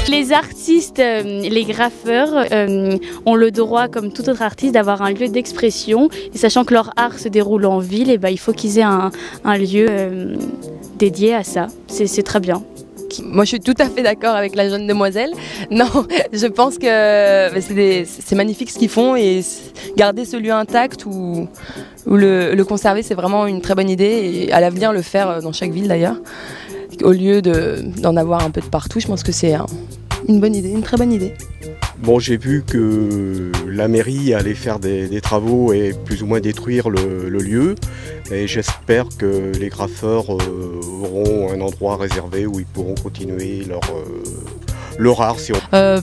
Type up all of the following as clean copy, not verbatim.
Les artistes, les graffeurs ont le droit, comme tout autre artiste, d'avoir un lieu d'expression. Et sachant que leur art se déroule en ville, et ben, il faut qu'ils aient un lieu dédié à ça. C'est très bien. Moi je suis tout à fait d'accord avec la jeune demoiselle. Non, je pense que c'est magnifique ce qu'ils font et garder ce lieu intact ou le conserver, c'est vraiment une très bonne idée. Et à l'avenir, le faire dans chaque ville d'ailleurs. Au lieu d'en avoir un peu de partout, je pense que c'est une bonne idée, une très bonne idée. Bon, j'ai vu que la mairie allait faire des travaux et plus ou moins détruire le lieu. Et j'espère que les graffeurs auront un endroit réservé où ils pourront continuer leur art. Si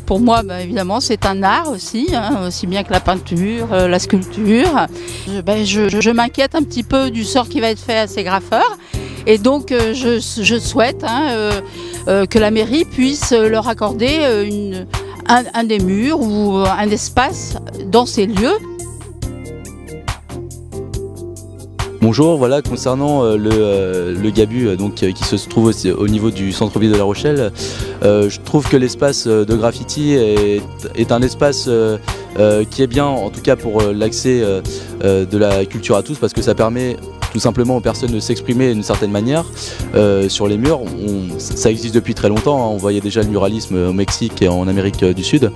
pour moi, évidemment, c'est un art aussi, hein, aussi bien que la peinture, la sculpture. Je m'inquiète un petit peu du sort qui va être fait à ces graffeurs. Et donc je souhaite que la mairie puisse leur accorder un des murs ou un espace dans ces lieux. Bonjour, voilà, concernant le Gabu qui se trouve aussi au niveau du centre-ville de La Rochelle, je trouve que l'espace de graffiti est un espace qui est bien, en tout cas pour l'accès de la culture à tous, parce que ça permet tout simplement aux personnes de s'exprimer d'une certaine manière sur les murs. Ça existe depuis très longtemps, hein. On voyait déjà le muralisme au Mexique et en Amérique du Sud.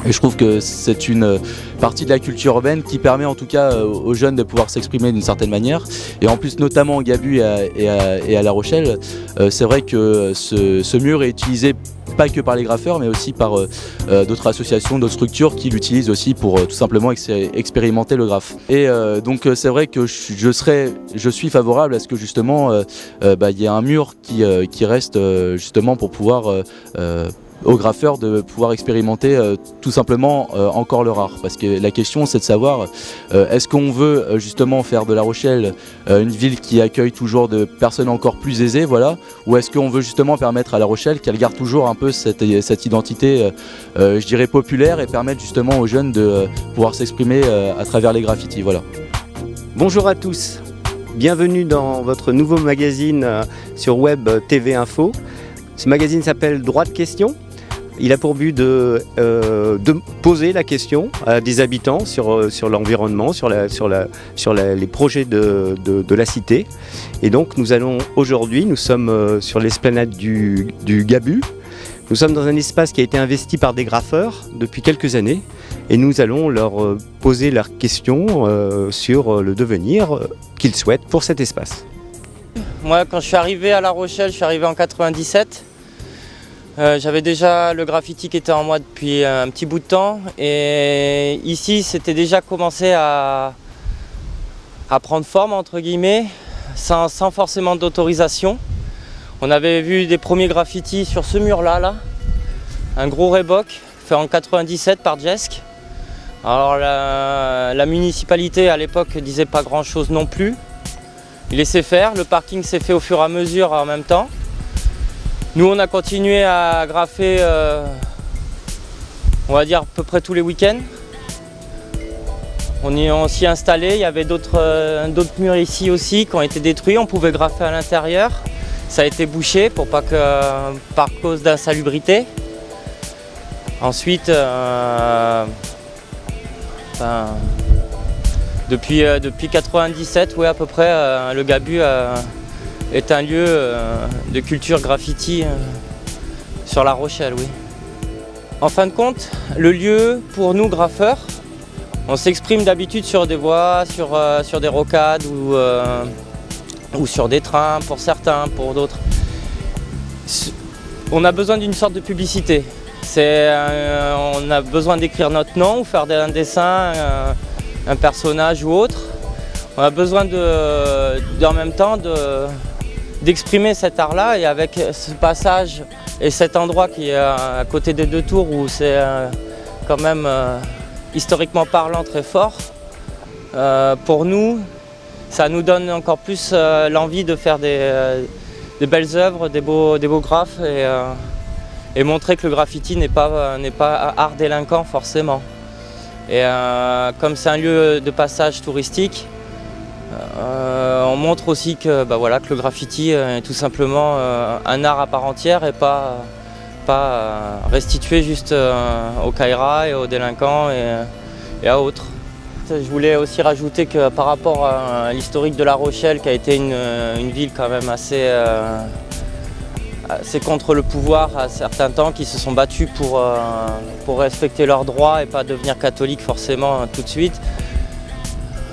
Et je trouve que c'est une partie de la culture urbaine qui permet en tout cas aux jeunes de pouvoir s'exprimer d'une certaine manière. Et en plus, notamment au Gabu et à La Rochelle, c'est vrai que ce mur est utilisé pas que par les graffeurs, mais aussi par d'autres associations, d'autres structures qui l'utilisent aussi pour tout simplement expérimenter le graphe. Et donc c'est vrai que je suis favorable à ce que justement il y ait un mur qui reste justement pour pouvoir aux graffeurs de pouvoir expérimenter tout simplement encore leur art. Parce que la question c'est de savoir est-ce qu'on veut justement faire de La Rochelle une ville qui accueille toujours de personnes encore plus aisées, voilà, ou est-ce qu'on veut justement permettre à La Rochelle qu'elle garde toujours un peu cette identité je dirais populaire et permettre justement aux jeunes de pouvoir s'exprimer à travers les graffitis, voilà. Bonjour à tous, bienvenue dans votre nouveau magazine sur Web TV Info. Ce magazine s'appelle Droit de question. Il a pour but de poser la question à des habitants sur l'environnement, sur les projets de la cité. Et donc nous sommes sur l'esplanade du Gabu. Nous sommes dans un espace qui a été investi par des graffeurs depuis quelques années. Et nous allons leur poser leurs questions sur le devenir qu'ils souhaitent pour cet espace. Moi, quand je suis arrivé à La Rochelle, je suis arrivé en 97. J'avais déjà le graffiti qui était en moi depuis un petit bout de temps. Et ici, c'était déjà commencé à prendre forme, entre guillemets, sans forcément d'autorisation. On avait vu des premiers graffitis sur ce mur-là, un gros Reebok fait en 97 par Jesk. Alors la municipalité à l'époque disait pas grand-chose non plus. Il laissait faire, le parking s'est fait au fur et à mesure en même temps. Nous on a continué à graffer, on va dire à peu près tous les week-ends. On s'y est installé, il y avait d'autres murs ici aussi qui ont été détruits, on pouvait graffer à l'intérieur. Ça a été bouché pour pas que, par cause d'insalubrité. Ensuite, depuis 97, ouais, à peu près, le Gabu est un lieu de culture graffiti sur La Rochelle, oui. En fin de compte, le lieu pour nous graffeurs, on s'exprime d'habitude sur des voies, sur des rocades ou sur des trains pour certains, pour d'autres. On a besoin d'une sorte de publicité. On a besoin d'écrire notre nom ou faire un dessin, un personnage ou autre. On a besoin en même temps d'exprimer cet art-là, et avec ce passage et cet endroit qui est à côté des deux tours où c'est quand même historiquement parlant très fort, pour nous, ça nous donne encore plus l'envie de faire des belles œuvres, des beaux graphes et montrer que le graffiti n'est pas art délinquant forcément. Et comme c'est un lieu de passage touristique, on montre aussi que, voilà, que le graffiti est tout simplement un art à part entière et pas restitué juste aux caïras et aux délinquants et à autres. Je voulais aussi rajouter que par rapport à l'historique de La Rochelle, qui a été une ville quand même assez contre le pouvoir à certains temps, qui se sont battus pour respecter leurs droits et pas devenir catholiques forcément tout de suite.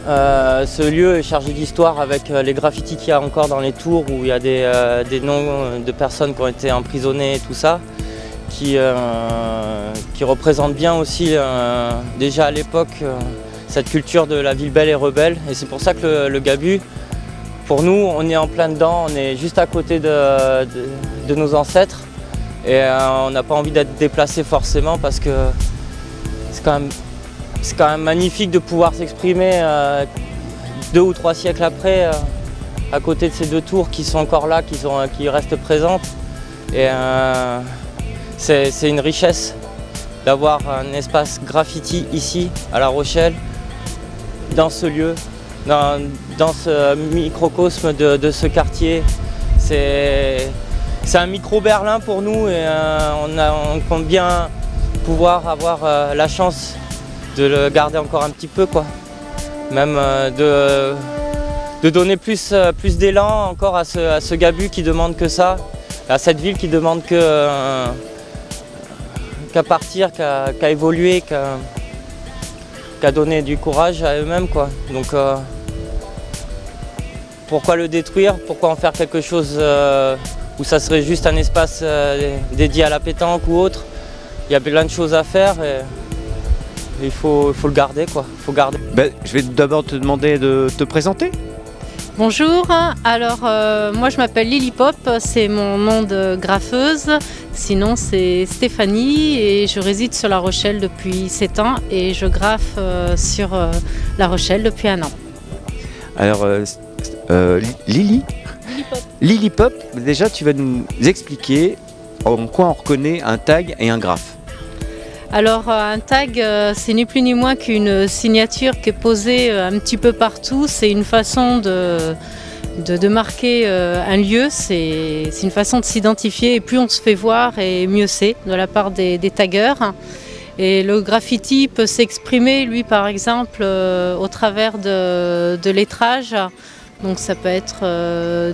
Ce lieu est chargé d'histoire avec les graffitis qu'il y a encore dans les tours, où il y a des noms de personnes qui ont été emprisonnées et tout ça, qui représentent bien aussi déjà à l'époque cette culture de la ville belle et rebelle. Et c'est pour ça que le Gabu, pour nous, on est en plein dedans, on est juste à côté de nos ancêtres et on n'a pas envie d'être déplacé forcément, parce que c'est quand même magnifique de pouvoir s'exprimer 2 ou 3 siècles après à côté de ces deux tours qui sont encore là, qui restent présentes. Et c'est une richesse d'avoir un espace graffiti ici à La Rochelle, dans ce lieu, dans ce microcosme de ce quartier. C'est un micro-Berlin pour nous, et on compte bien pouvoir avoir la chance de le garder encore un petit peu, quoi. Même de donner plus d'élan encore à ce Gabu qui demande que ça, à cette ville qui demande qu'à partir, qu'à évoluer, qu'à donner du courage à eux-mêmes, quoi. Donc pourquoi le détruire? Pourquoi en faire quelque chose où ça serait juste un espace dédié à la pétanque ou autre? Il y a plein de choses à faire et il faut le garder, quoi. Je vais d'abord te demander de te présenter. Bonjour, alors moi je m'appelle Lily Pop, c'est mon nom de graffeuse. Sinon c'est Stéphanie et je réside sur La Rochelle depuis 7 ans et je graffe sur La Rochelle depuis 1 an. Alors Lily Pop, déjà tu vas nous expliquer en quoi on reconnaît un tag et un graphe. Alors un tag, c'est ni plus ni moins qu'une signature qui est posée un petit peu partout. C'est une façon de marquer un lieu, c'est une façon de s'identifier, et plus on se fait voir et mieux c'est de la part des taggeurs. Et le graffiti peut s'exprimer, lui par exemple, au travers de lettrages. Donc ça peut être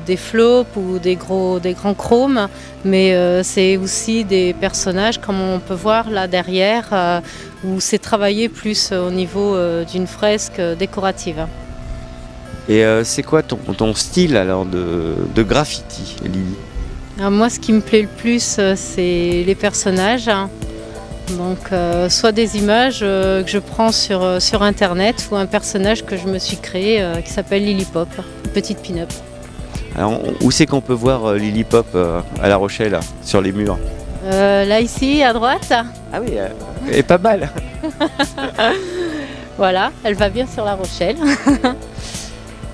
des flops ou des grands chromes, mais c'est aussi des personnages comme on peut voir là derrière, où c'est travaillé plus au niveau d'une fresque décorative. Et c'est quoi ton style alors de graffiti, Lily? Alors moi ce qui me plaît le plus c'est les personnages. Donc soit des images que je prends sur internet, ou un personnage que je me suis créé qui s'appelle Lily Pop, une petite pin-up. Alors où c'est qu'on peut voir Lily Pop à La Rochelle, sur les murs? Là ici à droite. Ah oui, elle est pas mal. Voilà, elle va bien sur La Rochelle.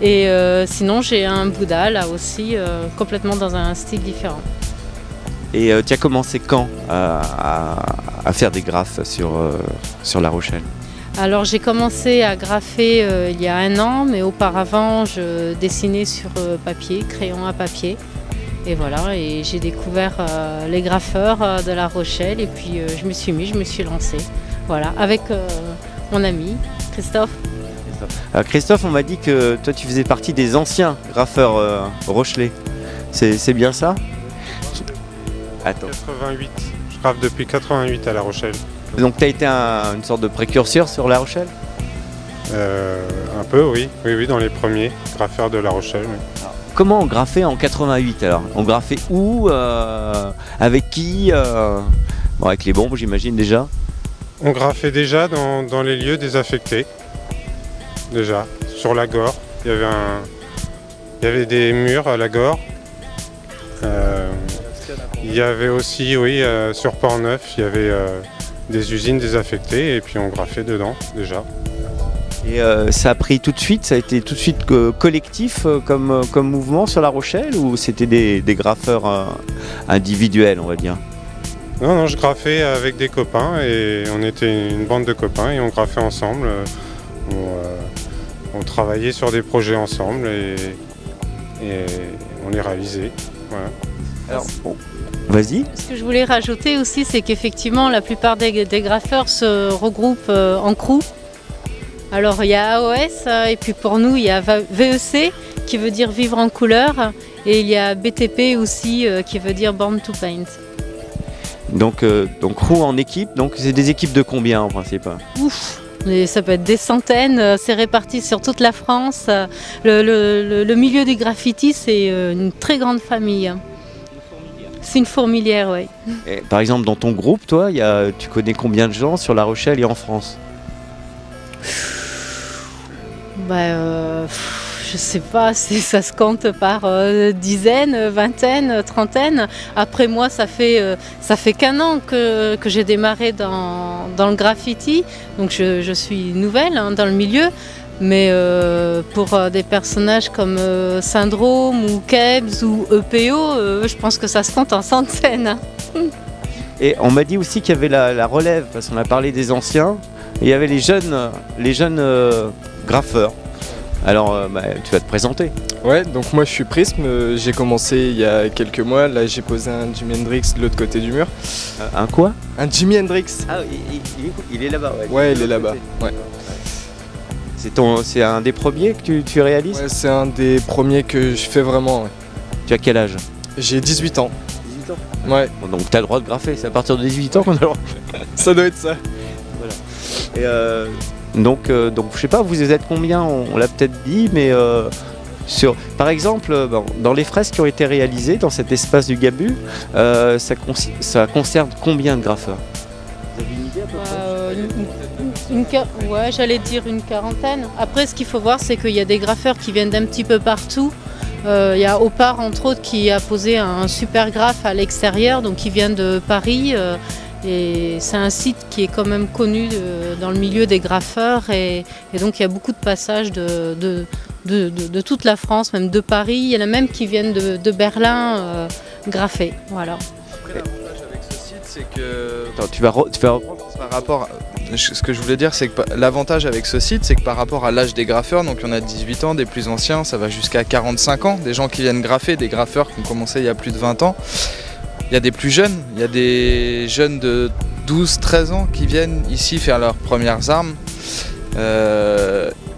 Et sinon j'ai un Bouddha là aussi, complètement dans un style différent. Et tu as commencé quand à faire des graphes sur La Rochelle? Alors j'ai commencé à graffer il y a 1 an, mais auparavant je dessinais sur papier, crayon à papier. Et voilà, et j'ai découvert les graffeurs de La Rochelle, et puis je me suis lancée. Voilà, avec mon ami Christophe. Alors Christophe, on m'a dit que toi tu faisais partie des anciens graffeurs rochelais. C'est bien ça? Attends. 88. Je graffe depuis 88 à La Rochelle. Donc tu as été une sorte de précurseur sur La Rochelle? Un peu, oui. Oui, dans les premiers graffeurs de La Rochelle. Oui. Comment on graffait en 88 alors? On graffait où? Avec qui? Bon, avec les bombes, j'imagine déjà. On graffait déjà dans les lieux désaffectés. Déjà, sur la Gore. Il y avait des murs à la Gore. Il y avait aussi, oui, sur Port-Neuf, il y avait des usines désaffectées et puis on graffait dedans déjà. Et ça a pris tout de suite, ça a été tout de suite collectif comme mouvement sur La Rochelle, ou c'était des graffeurs individuels, on va dire? Non, non, je graffais avec des copains et on était une bande de copains et on graffait ensemble. On travaillait sur des projets ensemble et on les réalisait. Voilà. Alors, bon, vas-y. Ce que je voulais rajouter aussi, c'est qu'effectivement, la plupart des graffeurs se regroupent en crew. Alors il y a AOS et puis pour nous il y a VEC qui veut dire vivre en couleur et il y a BTP aussi qui veut dire Born to Paint. Donc crew en équipe, donc c'est des équipes de combien en principe? Ouf, et ça peut être des centaines, c'est réparti sur toute la France. Le milieu du graffiti c'est une très grande famille. C'est une fourmilière, oui. Par exemple dans ton groupe, toi, tu connais combien de gens sur La Rochelle et en France? Je sais pas, ça se compte par dizaines, vingtaines, trentaines. Après moi, ça fait qu'1 an que j'ai démarré dans le graffiti, donc je suis nouvelle dans le milieu. Mais pour des personnages comme Syndrome ou Kebs ou EPO, je pense que ça se compte en centaines. Et on m'a dit aussi qu'il y avait la relève, parce qu'on a parlé des anciens, et il y avait les jeunes graffeurs. Alors, tu vas te présenter. Ouais, donc moi je suis Prisme, j'ai commencé il y a quelques mois, là j'ai posé un Jimi Hendrix de l'autre côté du mur. Un quoi? Un Jimi Hendrix. Ah, il est là-bas, ouais. Ouais, il est là-bas, ouais. C'est un des premiers que tu réalises? Ouais, c'est un des premiers que je fais vraiment, ouais. Tu as quel âge? J'ai 18 ans. 18 ans? Ouais. Bon, donc tu as le droit de graffer, c'est à partir de 18 ans qu'on a le droit. Ça doit être ça. Voilà. Et donc je sais pas, vous êtes combien? On l'a peut-être dit, mais par exemple, dans les fresques qui ont été réalisées dans cet espace du Gabu, ça concerne combien de graffeurs? Vous avez une idée à peu près? Ouais, j'allais dire une quarantaine. Après, ce qu'il faut voir, c'est qu'il y a des graffeurs qui viennent d'un petit peu partout. Il y a Opar, entre autres, qui a posé un super graphe à l'extérieur, donc qui vient de Paris. Et c'est un site qui est quand même connu dans le milieu des graffeurs. Et donc, il y a beaucoup de passages de toute la France, même de Paris. Il y en a même qui viennent de Berlin graffer. Voilà. Après, l'avantage avec ce site, c'est que... Attends, tu vas reprendre par rapport ce que je voulais dire, c'est que l'avantage avec ce site, c'est que par rapport à l'âge des graffeurs, donc il y en a 18 ans, des plus anciens, ça va jusqu'à 45 ans, des gens qui viennent graffer, des graffeurs qui ont commencé il y a plus de 20 ans. Il y a des plus jeunes, il y a des jeunes de 12-13 ans qui viennent ici faire leurs premières armes.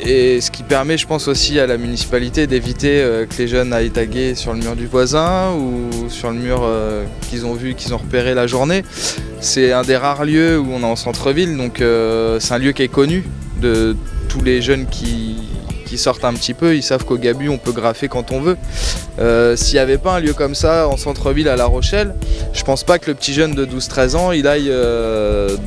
Et ce qui permet, je pense, aussi à la municipalité d'éviter que les jeunes aillent taguer sur le mur du voisin ou sur le mur qu'ils ont vu, qu'ils ont repéré la journée. C'est un des rares lieux où on est en centre-ville, donc c'est un lieu qui est connu de tous les jeunes qui sortent un petit peu. Ils savent qu'au Gabu on peut graffer quand on veut. S'il n'y avait pas un lieu comme ça en centre-ville à La Rochelle, je pense pas que le petit jeune de 12-13 ans il aille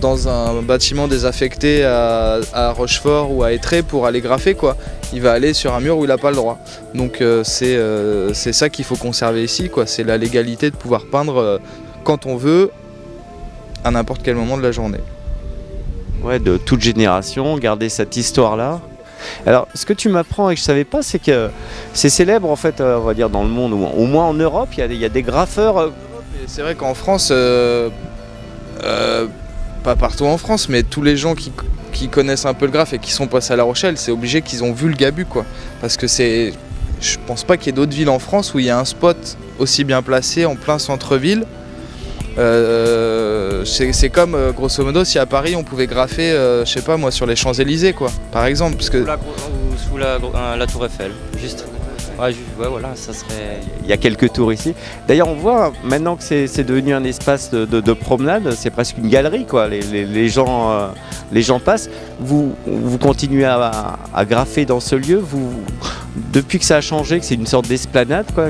dans un bâtiment désaffecté à Rochefort ou à Étré pour aller graffer, quoi. Il va aller sur un mur où il n'a pas le droit. Donc c'est ça qu'il faut conserver ici, quoi. C'est la légalité de pouvoir peindre quand on veut, à n'importe quel moment de la journée. Ouais, de toute génération, garder cette histoire-là. Alors, ce que tu m'apprends et que je savais pas, c'est que c'est célèbre en fait, on va dire dans le monde, ou au moins en Europe, il y a des graffeurs. C'est vrai qu'en France, pas partout en France, mais tous les gens qui connaissent un peu le graphe et qui sont passés à La Rochelle, c'est obligé qu'ils ont vu le Gabu, quoi. Parce que je pense pas qu'il y ait d'autres villes en France où il y a un spot aussi bien placé en plein centre-ville. C'est comme grosso modo si à Paris on pouvait graffer, je sais pas moi, sur les Champs-Élysées, quoi, par exemple, parce que sous la Tour Eiffel, juste. Ouais, voilà, ça serait... Il y a quelques tours ici. D'ailleurs, on voit maintenant que c'est devenu un espace de promenade, c'est presque une galerie, quoi. Les gens passent. Vous continuez à graffer dans ce lieu. Depuis que ça a changé, que c'est une sorte d'esplanade, quoi,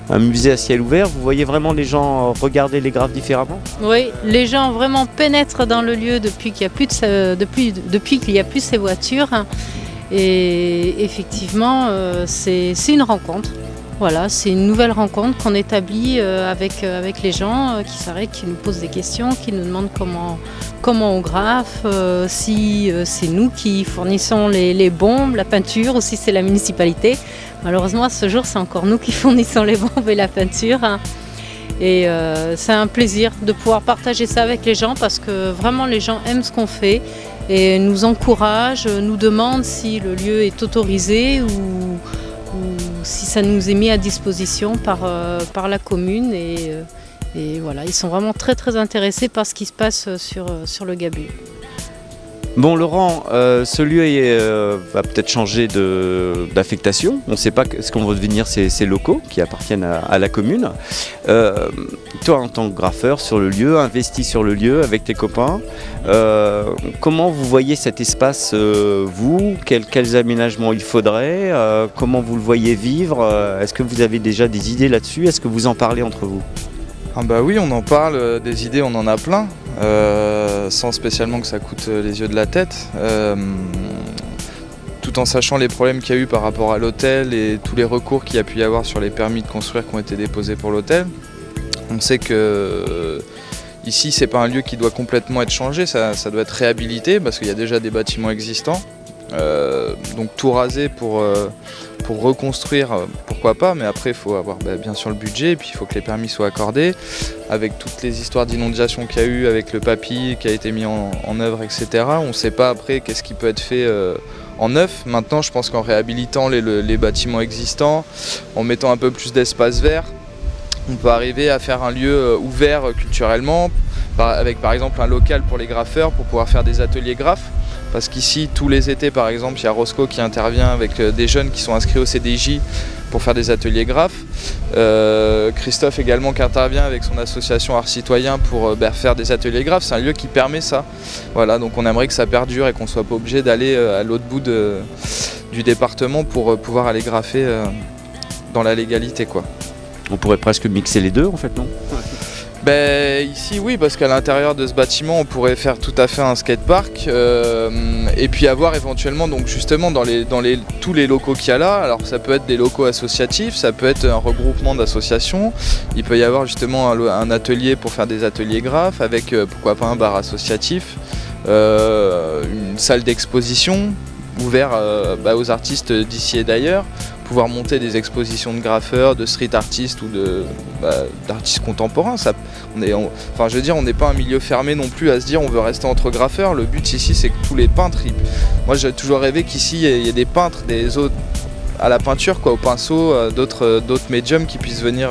un musée à ciel ouvert, vous voyez vraiment les gens regarder les graphes différemment? Oui, les gens vraiment pénètrent dans le lieu depuis qu'il n'y a plus ces voitures. Et effectivement, c'est une rencontre. Voilà, c'est une nouvelle rencontre qu'on établit avec les gens qui s'arrêtent, qui nous posent des questions, qui nous demandent comment on graffe, si c'est nous qui fournissons les bombes, la peinture, ou si c'est la municipalité. Malheureusement, à ce jour, c'est encore nous qui fournissons les bombes et la peinture. Et c'est un plaisir de pouvoir partager ça avec les gens parce que vraiment les gens aiment ce qu'on fait et nous encouragent, nous demandent si le lieu est autorisé ou si ça nous est mis à disposition par la commune. Et voilà, ils sont vraiment très très intéressés par ce qui se passe sur le Gabu. Bon Laurent, ce lieu va peut-être changer d'affectation. On ne sait pas ce qu'on va devenir ces locaux qui appartiennent à la commune. Toi en tant que graffeur sur le lieu, investi sur le lieu avec tes copains, comment vous voyez cet espace vous? Quels aménagements il faudrait? Comment vous le voyez vivre? Est-ce que vous avez déjà des idées là-dessus? Est-ce que vous en parlez entre vous? Ah bah oui, on en parle, des idées on en a plein. Sans spécialement que ça coûte les yeux de la tête, tout en sachant les problèmes qu'il y a eu par rapport à l'hôtel et tous les recours qu'il y a pu y avoir sur les permis de construire qui ont été déposés pour l'hôtel. On sait que ici c'est pas un lieu qui doit complètement être changé, ça doit être réhabilité parce qu'il y a déjà des bâtiments existants. Donc tout raser pour reconstruire, pourquoi pas, mais après il faut avoir bien sûr le budget et puis il faut que les permis soient accordés avec toutes les histoires d'inondation qu'il y a eu, avec le papy qui a été mis en œuvre, etc. On ne sait pas après qu'est-ce qui peut être fait en neuf. Maintenant je pense qu'en réhabilitant les bâtiments existants, en mettant un peu plus d'espace vert, on peut arriver à faire un lieu ouvert culturellement, avec par exemple un local pour les graffeurs pour pouvoir faire des ateliers graphes. Parce qu'ici, tous les étés, par exemple, il y a Roscoe qui intervient avec des jeunes qui sont inscrits au CDJ pour faire des ateliers graphes. Christophe également qui intervient avec son association Art Citoyen pour faire des ateliers graphes. C'est un lieu qui permet ça. Voilà, donc on aimerait que ça perdure et qu'on ne soit pas obligé d'aller à l'autre bout du département pour pouvoir aller graffer dans la légalité, quoi. On pourrait presque mixer les deux en fait, non? Ici oui, parce qu'à l'intérieur de ce bâtiment on pourrait faire tout à fait un skatepark et puis avoir éventuellement donc justement dans tous les locaux qu'il y a là, alors ça peut être des locaux associatifs, ça peut être un regroupement d'associations, il peut y avoir justement un atelier pour faire des ateliers graphes avec pourquoi pas un bar associatif, une salle d'exposition ouverte aux artistes d'ici et d'ailleurs, pouvoir monter des expositions de graffeurs, de street artistes ou d'artistes contemporains. Enfin, je veux dire, on n'est pas un milieu fermé non plus à se dire on veut rester entre graffeurs. Le but ici, c'est que tous les peintres, moi j'ai toujours rêvé qu'ici il y ait des peintres, des autres à la peinture, quoi, au pinceau, d'autres médiums qui puissent venir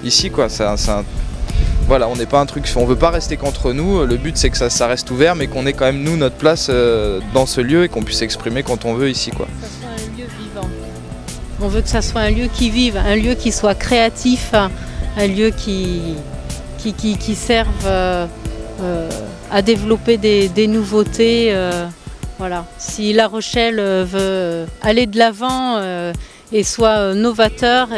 ici, quoi. Voilà, on n'est pas un truc, on veut pas rester qu'entre nous. Le but c'est que ça reste ouvert, mais qu'on ait quand même nous notre place dans ce lieu et qu'on puisse s'exprimer quand on veut ici, quoi. On veut que ça soit un lieu qui vive, un lieu qui soit créatif, un lieu qui serve à développer des nouveautés. Voilà. Si La Rochelle veut aller de l'avant et soit novateur,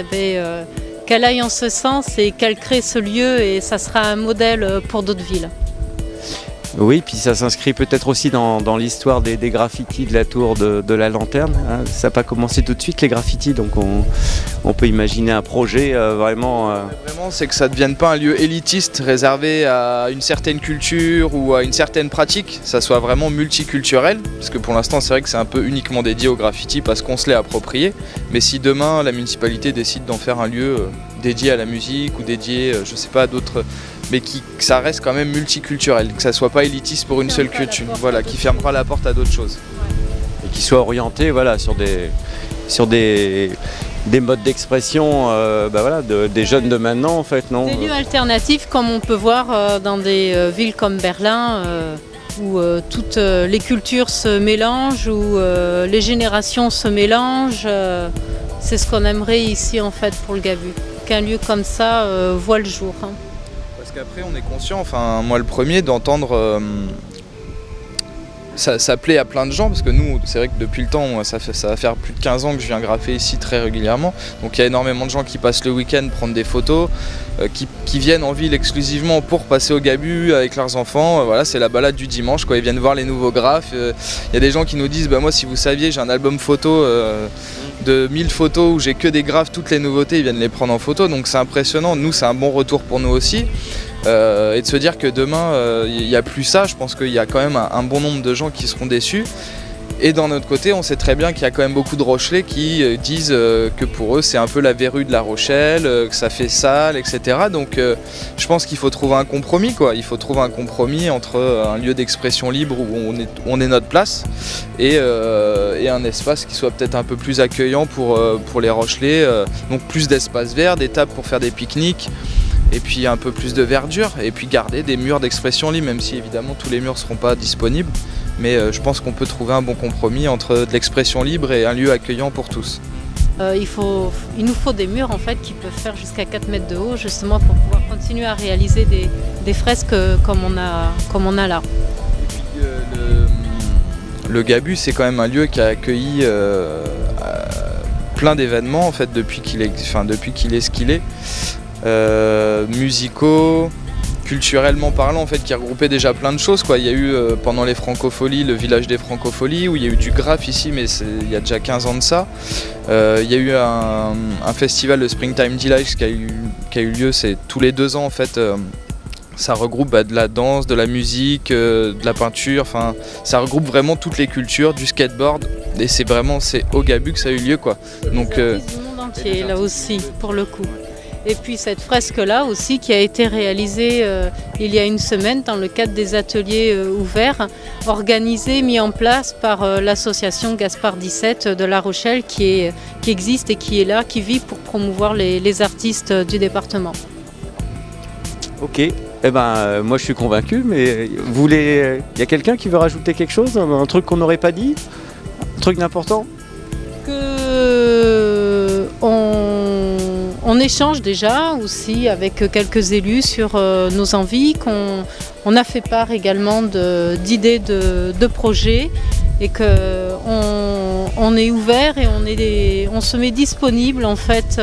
qu'elle aille en ce sens et qu'elle crée ce lieu et ça sera un modèle pour d'autres villes. Oui, puis ça s'inscrit peut-être aussi dans l'histoire des graffitis de la tour de la Lanterne. Hein. Ça n'a pas commencé tout de suite les graffitis, donc on peut imaginer un projet vraiment... Vraiment, c'est que ça ne devienne pas un lieu élitiste réservé à une certaine culture ou à une certaine pratique, ça soit vraiment multiculturel, parce que pour l'instant c'est vrai que c'est un peu uniquement dédié au graffiti parce qu'on se l'est approprié, mais si demain la municipalité décide d'en faire un lieu dédié à la musique ou dédié, je sais pas, à d'autres... mais que ça reste quand même multiculturel, que ça soit pas élitiste pour une seule culture, voilà, qui ferme pas la porte à d'autres choses. Et qui soit orienté voilà, sur des modes d'expression des jeunes de maintenant en fait, non? Des lieux alternatifs comme on peut voir dans des villes comme Berlin où toutes les cultures se mélangent, où les générations se mélangent. C'est ce qu'on aimerait ici en fait pour le Gabu, qu'un lieu comme ça voit le jour. Hein. Après on est conscient, enfin moi le premier, d'entendre ça plaît à plein de gens, parce que nous, c'est vrai que depuis le temps, ça va faire plus de 15 ans que je viens graffer ici très régulièrement. Donc il y a énormément de gens qui passent le week-end prendre des photos, qui viennent en ville exclusivement pour passer au Gabu avec leurs enfants. Voilà, c'est la balade du dimanche, quoi. Ils viennent voir les nouveaux graphes. Il y a des gens qui nous disent, bah, moi si vous saviez, j'ai un album photo de 1000 photos où j'ai que des graphes, toutes les nouveautés, ils viennent les prendre en photo. Donc c'est impressionnant. Nous, c'est un bon retour pour nous aussi. Et de se dire que demain, il n'y a plus ça, je pense qu'il y a quand même un bon nombre de gens qui seront déçus. Et d'un autre côté, on sait très bien qu'il y a quand même beaucoup de Rochelais qui disent que pour eux, c'est un peu la verrue de La Rochelle, que ça fait sale, etc. Donc je pense qu'il faut trouver un compromis, quoi. Il faut trouver un compromis entre un lieu d'expression libre où on est notre place et un espace qui soit peut-être un peu plus accueillant pour les Rochelais. Donc plus d'espace vert, des tables pour faire des pique-niques. Et puis un peu plus de verdure, et puis garder des murs d'expression libre, même si évidemment tous les murs ne seront pas disponibles. Mais je pense qu'on peut trouver un bon compromis entre de l'expression libre et un lieu accueillant pour tous. Il nous faut des murs en fait qui peuvent faire jusqu'à 4 mètres de haut, justement pour pouvoir continuer à réaliser des fresques comme on a là. Et puis, le Gabu, c'est quand même un lieu qui a accueilli plein d'événements en fait depuis qu'il est ce qu'il est. Musicaux, culturellement parlant en fait, qui regroupait déjà plein de choses, quoi. Il y a eu pendant les Francopholies le village des Francopholies où il y a eu du graphe ici, mais il y a déjà 15 ans de ça. Il y a eu un festival de Springtime Delights qui a eu lieu, c'est tous les 2 ans en fait. Ça regroupe de la danse, de la musique, de la peinture, enfin ça regroupe vraiment toutes les cultures, du skateboard, et c'est au Gabu que ça a eu lieu, quoi. Donc du monde entier là aussi pour le coup. Et puis cette fresque-là aussi qui a été réalisée il y a une semaine dans le cadre des ateliers ouverts, organisés, mis en place par l'association Gaspard 17 de La Rochelle qui existe et qui est là, qui vit pour promouvoir les artistes du département. Ok, eh ben, moi je suis convaincu, mais il y a quelqu'un qui veut rajouter quelque chose, un truc qu'on n'aurait pas dit, un truc d'important? On échange déjà aussi avec quelques élus sur nos envies, qu'on a fait part également d'idées de projets et qu'on est ouvert et on se met disponible en fait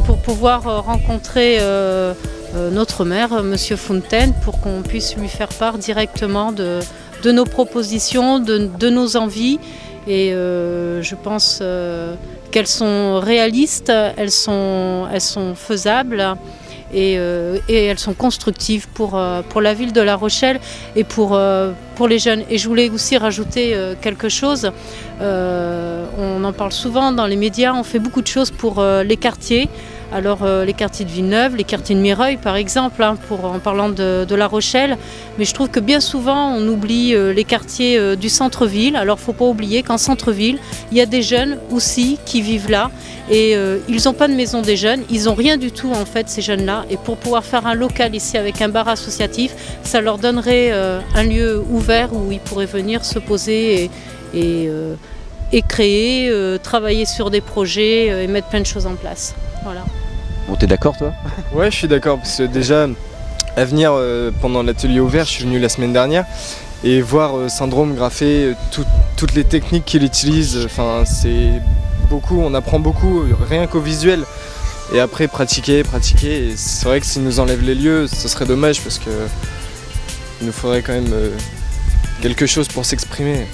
pour pouvoir rencontrer notre maire, Monsieur Fontaine, pour qu'on puisse lui faire part directement de nos propositions, de nos envies. Et je pense qu'elles sont réalistes, elles sont faisables et elles sont constructives pour la ville de La Rochelle et pour les jeunes. Et je voulais aussi rajouter quelque chose. On en parle souvent dans les médias, on fait beaucoup de choses pour les quartiers. Alors les quartiers de Villeneuve, les quartiers de Mireuil par exemple, en parlant de La Rochelle. Mais je trouve que bien souvent on oublie les quartiers du centre-ville. Alors il ne faut pas oublier qu'en centre-ville, il y a des jeunes aussi qui vivent là. Et ils n'ont pas de maison des jeunes, ils n'ont rien du tout en fait ces jeunes-là. Et pour pouvoir faire un local ici avec un bar associatif, ça leur donnerait un lieu ouvert où ils pourraient venir se poser et créer, travailler sur des projets et mettre plein de choses en place. Voilà. Bon, t'es d'accord toi? Ouais, je suis d'accord, parce que déjà, à venir pendant l'atelier ouvert, je suis venu la semaine dernière, et voir Syndrome graffer toutes les techniques qu'il utilise, enfin c'est beaucoup, on apprend beaucoup, rien qu'au visuel. Et après pratiquer, et c'est vrai que s'il nous enlève les lieux, ce serait dommage, parce que il nous faudrait quand même quelque chose pour s'exprimer.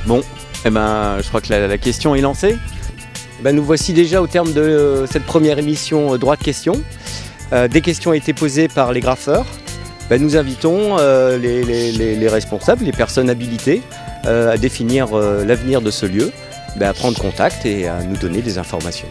Bon, eh ben, je crois que la question est lancée. Ben, nous voici déjà au terme de cette première émission Droit de questions. Des questions ont été posées par les graffeurs. Ben, nous invitons les responsables, les personnes habilitées à définir l'avenir de ce lieu, ben, à prendre contact et à nous donner des informations.